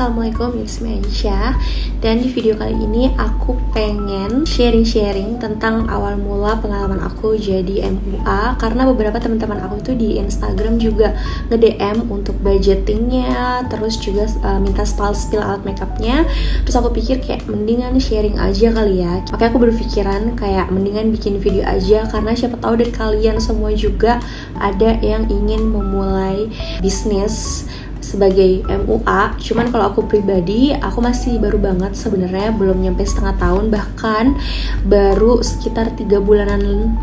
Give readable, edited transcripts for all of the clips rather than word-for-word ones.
Assalamualaikum, it's me Aisyah. Dan di video kali ini aku pengen sharing-sharing tentang awal mula pengalaman aku jadi MUA. Karena beberapa teman-teman aku itu di Instagram juga nge-DM untuk budgetingnya, terus juga minta spill alat makeupnya. Terus aku pikir kayak mendingan sharing aja kali ya. Makanya aku berpikiran kayak mendingan bikin video aja, karena siapa tahu dari kalian semua juga ada yang ingin memulai bisnis sebagai MUA. Cuman kalau aku pribadi, aku masih baru banget sebenarnya, belum nyampe setengah tahun, bahkan baru sekitar 3 bulanan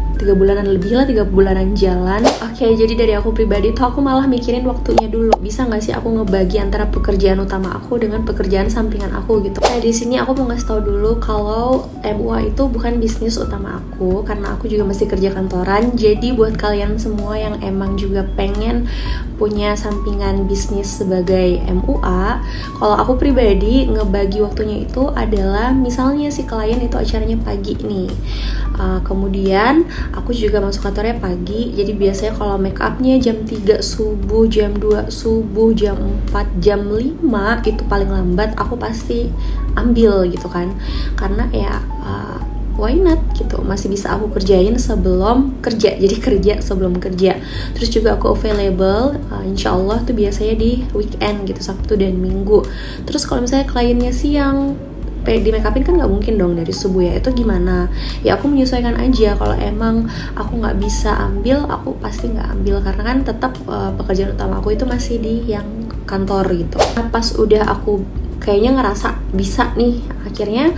lebih lah, 3 bulanan jalan. Oke, jadi dari aku pribadi tuh aku malah mikirin waktunya dulu. Bisa nggak sih aku ngebagi antara pekerjaan utama aku dengan pekerjaan sampingan aku gitu. Nah, di sini aku mau ngasih tahu dulu kalau MUA itu bukan bisnis utama aku, karena aku juga masih kerja kantoran. Jadi buat kalian semua yang emang juga pengen punya sampingan bisnis sebagai MUA, kalau aku pribadi ngebagi waktunya itu adalah misalnya si klien itu acaranya pagi nih, kemudian aku juga masuk kantornya pagi. Jadi biasanya kalau make upnya jam 3 subuh, jam 2 subuh, jam 4, jam 5 itu paling lambat aku pasti ambil gitu kan, karena ya why not gitu, masih bisa aku kerjain sebelum kerja, jadi kerja sebelum kerja. Terus juga aku available insya Allah tuh biasanya di weekend gitu, Sabtu dan Minggu. Terus kalau misalnya kliennya siang di make upin kan nggak mungkin dong dari subuh ya, itu gimana ya, aku menyesuaikan aja. Kalau emang aku nggak bisa ambil, aku pasti nggak ambil, karena kan tetap pekerjaan utama aku itu masih di yang kantor gitu. Nah, pas udah aku kayaknya ngerasa bisa nih, akhirnya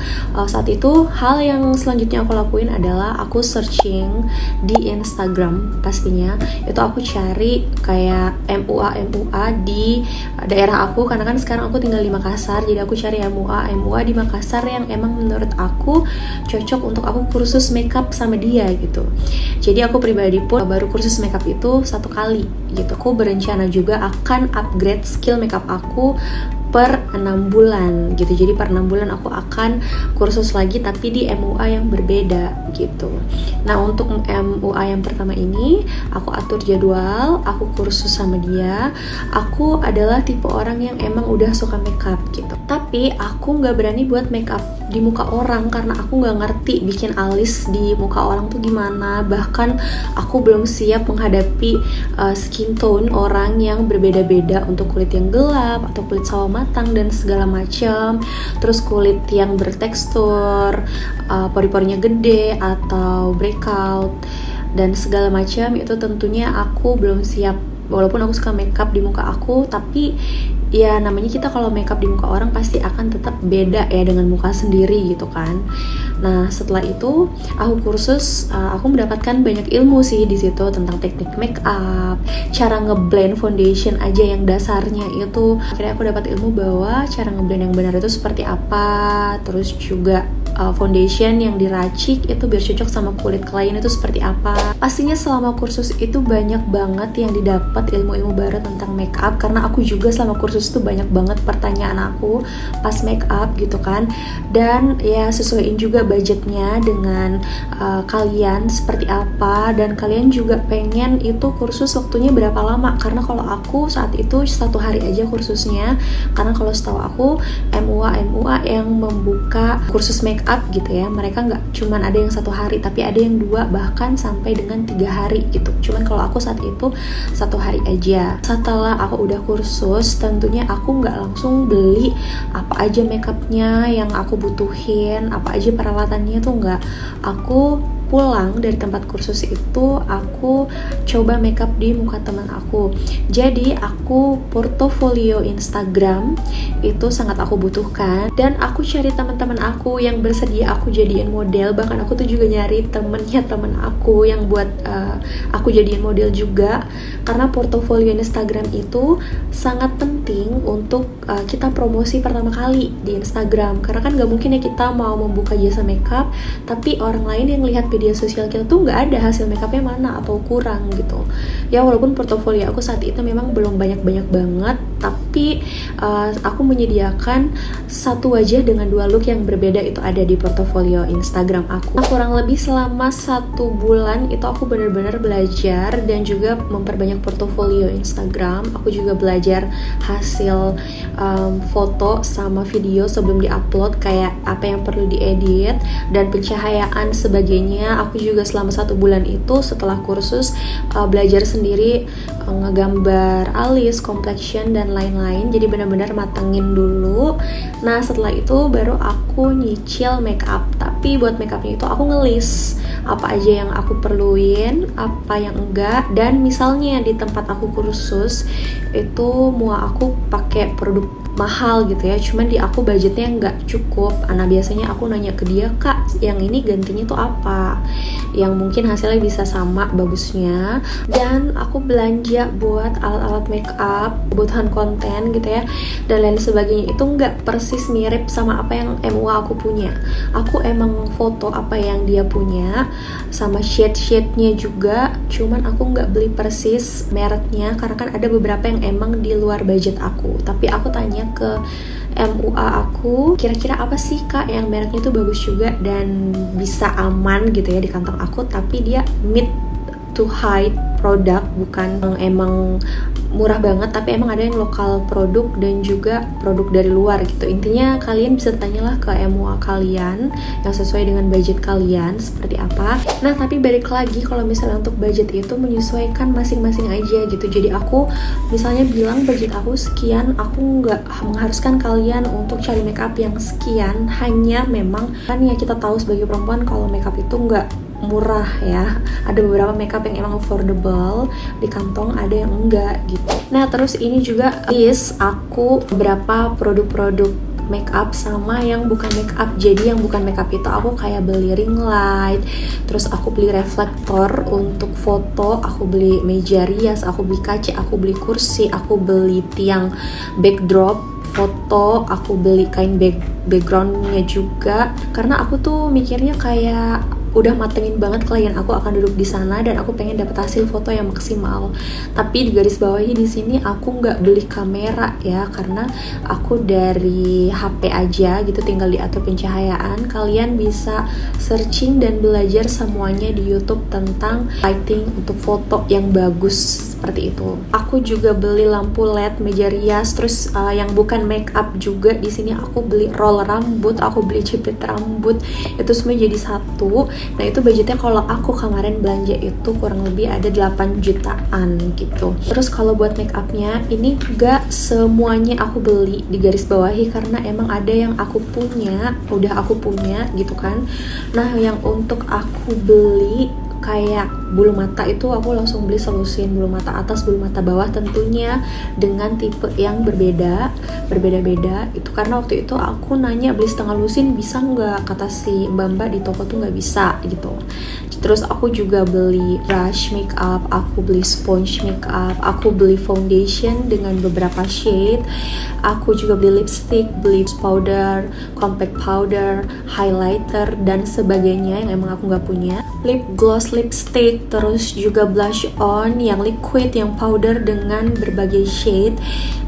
saat itu hal yang selanjutnya aku lakuin adalah aku searching di Instagram. Pastinya itu aku cari kayak MUA di daerah aku, karena kan sekarang aku tinggal di Makassar. Jadi aku cari MUA di Makassar yang emang menurut aku cocok untuk aku kursus makeup sama dia gitu. Jadi aku pribadi pun baru kursus makeup itu 1 kali gitu. Aku berencana juga akan upgrade skill makeup aku per 6 bulan gitu. Jadi per 6 bulan aku akan kursus lagi, tapi di MUA yang berbeda gitu. Nah, untuk MUA yang pertama ini aku atur jadwal, aku kursus sama dia. Aku adalah tipe orang yang emang udah suka makeup gitu, tapi aku nggak berani buat makeup di muka orang karena aku nggak ngerti bikin alis di muka orang tuh gimana. Bahkan aku belum siap menghadapi skin tone orang yang berbeda-beda, untuk kulit yang gelap atau kulit sawo matang dan segala macam. Terus kulit yang bertekstur, pori-porinya gede atau breakout dan segala macam, itu tentunya aku belum siap. Walaupun aku suka makeup di muka aku, tapi ya namanya kita kalau makeup di muka orang pasti akan tetap beda ya dengan muka sendiri gitu kan. Nah, setelah itu aku kursus, aku mendapatkan banyak ilmu sih di situ tentang teknik makeup, cara ngeblend foundation aja yang dasarnya itu. Akhirnya aku dapat ilmu bahwa cara ngeblend yang benar itu seperti apa. Terus juga foundation yang diracik itu biar cocok sama kulit klien itu seperti apa. Pastinya selama kursus itu banyak banget yang didapat ilmu-ilmu baru tentang makeup, karena aku juga selama kursus itu banyak banget pertanyaan aku pas makeup gitu kan. Dan ya sesuaiin juga budgetnya dengan kalian seperti apa, dan kalian juga pengen itu kursus waktunya berapa lama. Karena kalau aku saat itu 1 hari aja kursusnya, karena kalau setahu aku MUA yang membuka kursus makeup gitu ya, mereka nggak cuman ada yang 1 hari, tapi ada yang 2 bahkan sampai dengan 3 hari gitu. Cuman kalau aku saat itu 1 hari aja. Setelah aku udah kursus, tentunya aku nggak langsung beli apa aja makeupnya yang aku butuhin, apa aja peralatannya tuh nggak. Aku pulang dari tempat kursus itu, aku coba makeup di muka teman aku. Jadi aku portofolio Instagram itu sangat aku butuhkan, dan aku cari teman-teman aku yang bersedia aku jadiin model. Bahkan aku tuh juga nyari temennya temen aku yang buat aku jadiin model juga, karena portofolio Instagram itu sangat penting untuk kita promosi pertama kali di Instagram. Karena kan gak mungkin ya kita mau membuka jasa makeup tapi orang lain yang lihat media sosial kita tuh nggak ada hasil makeupnya mana atau kurang gitu ya. Walaupun portofolio aku saat itu memang belum banyak-banyak banget, tapi aku menyediakan satu wajah dengan 2 look yang berbeda itu ada di portofolio Instagram aku. Kurang lebih selama 1 bulan itu aku benar-benar belajar dan juga memperbanyak portofolio Instagram. Aku juga belajar hasil foto sama video sebelum diupload, kayak apa yang perlu diedit dan pencahayaan sebagainya. Aku juga selama 1 bulan itu setelah kursus belajar sendiri ngegambar alis, complexion dan lain-lain. Jadi benar-benar matengin dulu. Nah setelah itu baru aku nyicil makeup. Tapi buat makeupnya itu aku ngelis apa aja yang aku perluin, apa yang enggak. Dan misalnya di tempat aku kursus itu mau aku pakai produk mahal gitu ya, cuman di aku budgetnya nggak cukup. Nah biasanya aku nanya ke dia, kak yang ini gantinya tuh apa yang mungkin hasilnya bisa sama bagusnya. Dan aku belanja buat alat-alat makeup, kebutuhan konten gitu ya dan lain sebagainya itu nggak persis mirip sama apa yang MUA aku punya. Aku emang foto apa yang dia punya sama shade-shade-nya juga, cuman aku nggak beli persis mereknya karena kan ada beberapa yang emang di luar budget aku. Tapi aku tanya ke MUA aku, kira-kira apa sih kak yang mereknya tuh bagus juga dan bisa aman gitu ya di kantong aku, tapi dia mid to high produk, bukan emang murah banget tapi emang ada yang lokal produk dan juga produk dari luar gitu. Intinya kalian bisa tanyalah ke MUA kalian yang sesuai dengan budget kalian seperti apa. Nah tapi balik lagi, kalau misalnya untuk budget itu menyesuaikan masing-masing aja gitu. Jadi aku misalnya bilang budget aku sekian, aku nggak mengharuskan kalian untuk cari makeup yang sekian. Hanya memang kan ya kita tahu sebagai perempuan kalau makeup itu nggak murah ya. Ada beberapa makeup yang emang affordable di kantong, ada yang enggak gitu. Nah terus ini juga list aku beberapa produk-produk makeup sama yang bukan makeup. Jadi yang bukan makeup itu aku kayak beli ring light, terus aku beli reflektor untuk foto, aku beli meja rias, aku beli kaca, aku beli kursi, aku beli tiang backdrop foto, aku beli kain backgroundnya juga. Karena aku tuh mikirnya kayak udah matengin banget klien aku akan duduk di sana dan aku pengen dapet hasil foto yang maksimal. Tapi di garis bawahnya di sini aku nggak beli kamera ya, karena aku dari HP aja gitu, tinggal diatur pencahayaan. Kalian bisa searching dan belajar semuanya di YouTube tentang lighting untuk foto yang bagus seperti itu. Aku juga beli lampu LED, meja rias, terus yang bukan make up juga di sini aku beli roll rambut, aku beli jepit rambut, itu semua jadi satu. Nah itu budgetnya kalau aku kemarin belanja itu kurang lebih ada 8 jutaan gitu. Terus kalau buat make upnya ini gak semuanya aku beli di garis bawahi, karena emang ada yang aku punya, udah aku punya gitu kan. Nah yang untuk aku beli kayak bulu mata itu aku langsung beli solusin bulu mata atas, bulu mata bawah, tentunya dengan tipe yang berbeda-beda itu. Karena waktu itu aku nanya beli setengah lusin bisa nggak, kata si mbak-mbak di toko tuh nggak bisa gitu. Terus aku juga beli brush makeup, aku beli sponge makeup, aku beli foundation dengan beberapa shade, aku juga beli lipstick, beli powder, compact powder, highlighter dan sebagainya yang emang aku nggak punya, lip gloss, lipstick, terus juga blush on yang liquid, yang powder dengan berbagai shade.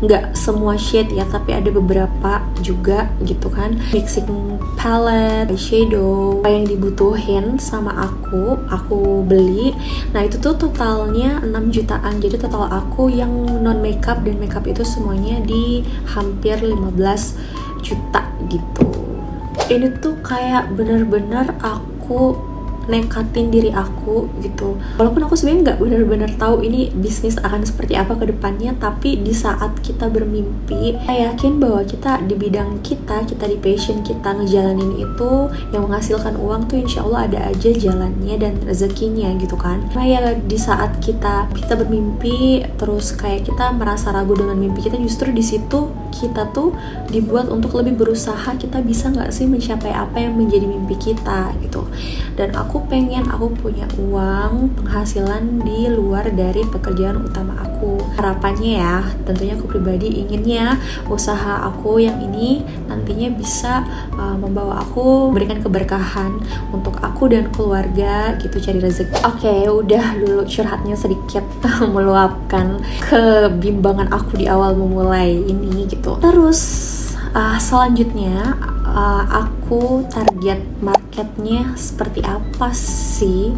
Nggak semua shade ya, tapi ada beberapa juga gitu kan. Mixing palette, eyeshadow, apa yang dibutuhin sama aku beli. Nah itu tuh totalnya 6 jutaan. Jadi total aku yang non makeup dan makeup itu semuanya di hampir 15 juta gitu. Ini tuh kayak bener-bener aku nekatin diri aku gitu. Walaupun aku sebenarnya nggak benar-benar tahu ini bisnis akan seperti apa ke depannya, tapi di saat kita bermimpi, saya yakin bahwa kita di bidang kita di passion kita ngejalanin itu yang menghasilkan uang tuh insya Allah ada aja jalannya dan rezekinya gitu kan. Nah ya di saat kita bermimpi terus kayak kita merasa ragu dengan mimpi kita, justru di situ kita tuh dibuat untuk lebih berusaha, kita bisa nggak sih mencapai apa yang menjadi mimpi kita gitu. Dan aku aku punya uang penghasilan di luar dari pekerjaan utama aku. Harapannya ya, tentunya aku pribadi inginnya usaha aku yang ini nantinya bisa membawa aku, memberikan keberkahan untuk aku dan keluarga gitu, cari rezeki. Oke, udah dulu curhatnya sedikit meluapkan kebimbangan aku di awal memulai ini gitu. Terus selanjutnya aku target marketnya seperti apa sih?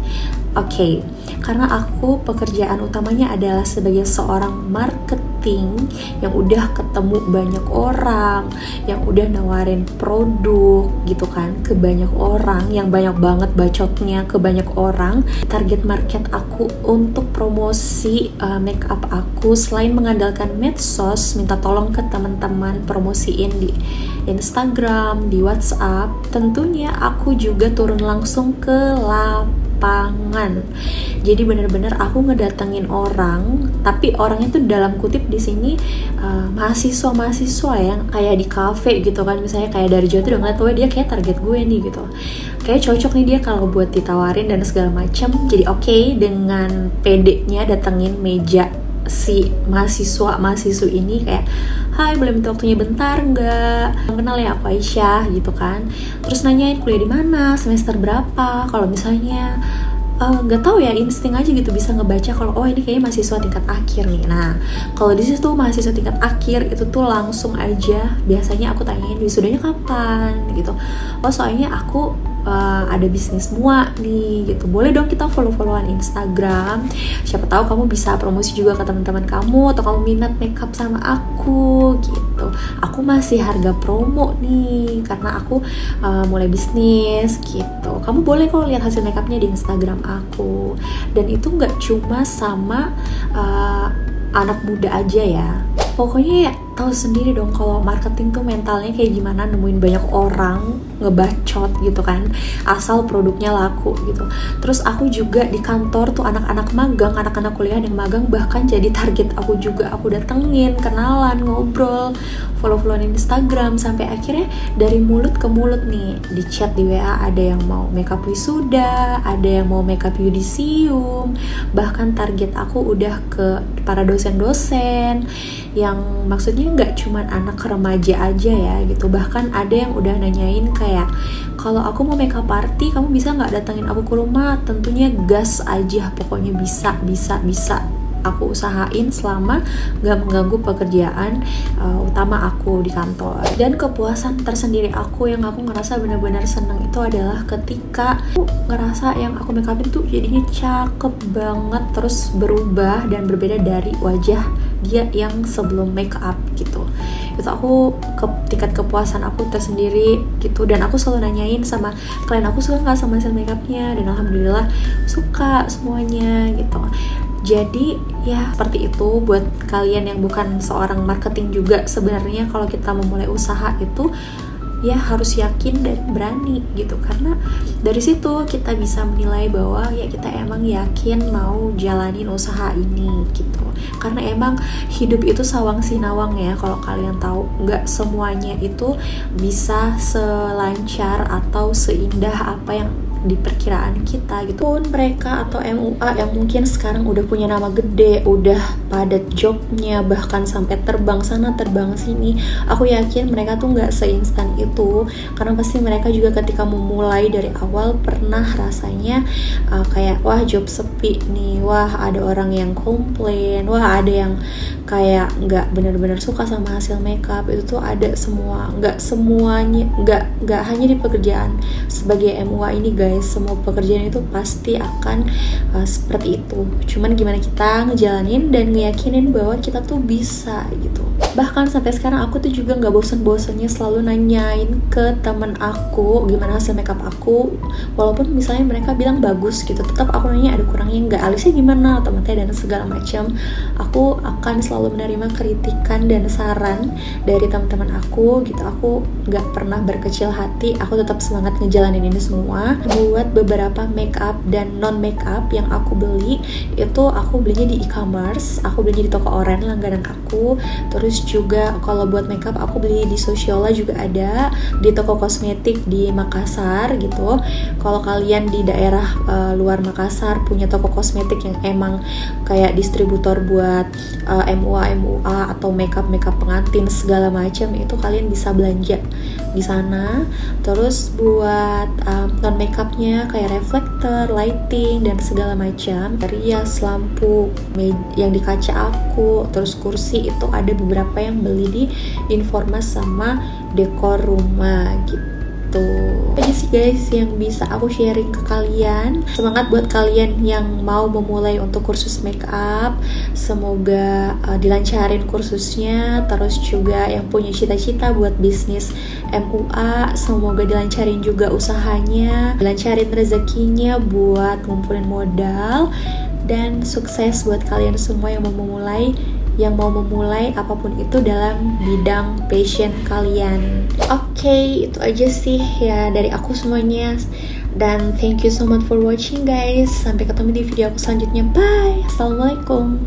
Oke, karena aku pekerjaan utamanya adalah sebagai seorang marketing yang udah ketemu banyak orang, yang udah nawarin produk gitu kan ke banyak orang, yang banyak banget bacotnya ke banyak orang. Target market aku untuk promosi makeup aku, selain mengandalkan medsos, minta tolong ke teman-teman promosiin di Instagram, di WhatsApp, tentunya aku juga turun langsung ke lapangan. Jadi bener-bener aku ngedatengin orang, tapi orangnya tuh dalam kutip di sini mahasiswa yang kayak di cafe gitu kan, misalnya kayak dari jauh tuh udah ngeliat, dia kayak target gue nih gitu, kayak cocok nih dia kalau buat ditawarin dan segala macam. Jadi oke, dengan pedenya datengin meja si mahasiswa ini kayak, hai, boleh minta waktunya bentar nggak? Kenal ya, aku Aisyah gitu kan. Terus nanyain kuliah di mana, semester berapa. Kalau misalnya nggak tahu ya, insting aja gitu bisa ngebaca kalau oh ini kayaknya mahasiswa tingkat akhir nih. Nah kalau di situ mahasiswa tingkat akhir itu tuh langsung aja biasanya aku tanyain wisudanya kapan gitu. Oh soalnya aku ada bisnis mua nih gitu, boleh dong kita follow-followan Instagram, siapa tahu kamu bisa promosi juga ke teman-teman kamu, atau kamu minat makeup sama aku gitu. Aku masih harga promo nih karena aku mulai bisnis gitu. Kamu boleh kok lihat hasil makeupnya di Instagram aku. Dan itu nggak cuma sama anak muda aja ya, pokoknya ya tahu sendiri dong kalau marketing tuh mentalnya kayak gimana, nemuin banyak orang ngebacot gitu kan asal produknya laku gitu. Terus aku juga di kantor tuh anak-anak magang, anak-anak kuliah yang magang bahkan jadi target aku juga. Aku datengin, kenalan, ngobrol, follow-followan Instagram, sampai akhirnya dari mulut ke mulut nih, di chat di WA ada yang mau makeup wisuda, ada yang mau makeup yudisium, bahkan target aku udah ke para dosen-dosen yang maksudnya nggak cuman anak remaja aja ya gitu. Bahkan ada yang udah nanyain kayak, kalau aku mau makeup party kamu bisa nggak datengin aku ke rumah? Tentunya gas aja, pokoknya bisa aku usahain selama gak mengganggu pekerjaan utama aku di kantor. Dan kepuasan tersendiri aku yang aku ngerasa benar-benar seneng itu adalah ketika aku ngerasa yang aku make upin tuh jadinya cakep banget, terus berubah dan berbeda dari wajah dia yang sebelum make up gitu. Itu aku tingkat kepuasan aku tersendiri gitu. Dan aku selalu nanyain sama klien aku, suka nggak sama hasil make upnya, dan alhamdulillah suka semuanya gitu. Jadi ya seperti itu buat kalian yang bukan seorang marketing juga. Sebenarnya kalau kita memulai usaha itu ya harus yakin dan berani gitu, karena dari situ kita bisa menilai bahwa ya kita emang yakin mau jalanin usaha ini gitu. Karena emang hidup itu sawang sinawang ya, kalau kalian tahu, nggak semuanya itu bisa selancar atau seindah apa yang di perkiraan kita gitu. Pun mereka atau MUA yang mungkin sekarang udah punya nama gede, udah padat jobnya, bahkan sampai terbang sana terbang sini, aku yakin mereka tuh nggak seinstan itu. Karena pasti mereka juga ketika memulai dari awal pernah rasanya kayak wah job sepi nih, wah ada orang yang komplain, wah ada yang kayak nggak benar-benar suka sama hasil makeup. Itu tuh ada semua, nggak semuanya, nggak hanya di pekerjaan sebagai MUA ini guys. Semua pekerjaan itu pasti akan seperti itu. Cuman gimana kita ngejalanin dan ngeyakinin bahwa kita tuh bisa gitu. Bahkan sampai sekarang aku tuh juga nggak bosen-bosennya selalu nanyain ke temen aku gimana hasil makeup aku. Walaupun misalnya mereka bilang bagus gitu, tetap aku nanya ada kurangnya nggak, alisnya gimana, atau matanya dan segala macam. Aku akan selalu menerima kritikan dan saran dari teman-teman aku gitu. Aku gak pernah berkecil hati, aku tetap semangat ngejalanin ini semua. Buat beberapa makeup dan non makeup yang aku beli, itu aku belinya di e-commerce, aku belinya di toko oren langganan aku. Terus juga kalau buat makeup aku beli di Sociola juga ada, di toko kosmetik di Makassar gitu. Kalau kalian di daerah luar Makassar punya toko kosmetik yang emang kayak distributor buat MUA atau makeup pengantin segala macam, itu kalian bisa belanja di sana. Terus buat non makeupnya kayak reflektor, lighting dan segala macam, rias, lampu yang di kaca aku, terus kursi, itu ada beberapa yang beli di Informas sama Dekor Rumah gitu. Aja sih guys yang bisa aku sharing ke kalian. Semangat buat kalian yang mau memulai untuk kursus makeup, semoga dilancarin kursusnya. Terus juga yang punya cita-cita buat bisnis MUA, semoga dilancarin juga usahanya, dilancarin rezekinya buat ngumpulin modal. Dan sukses buat kalian semua yang mau memulai apapun itu dalam bidang passion kalian. Oke, itu aja sih ya dari aku semuanya. Dan thank you so much for watching guys. Sampai ketemu di video aku selanjutnya. Bye. Assalamualaikum.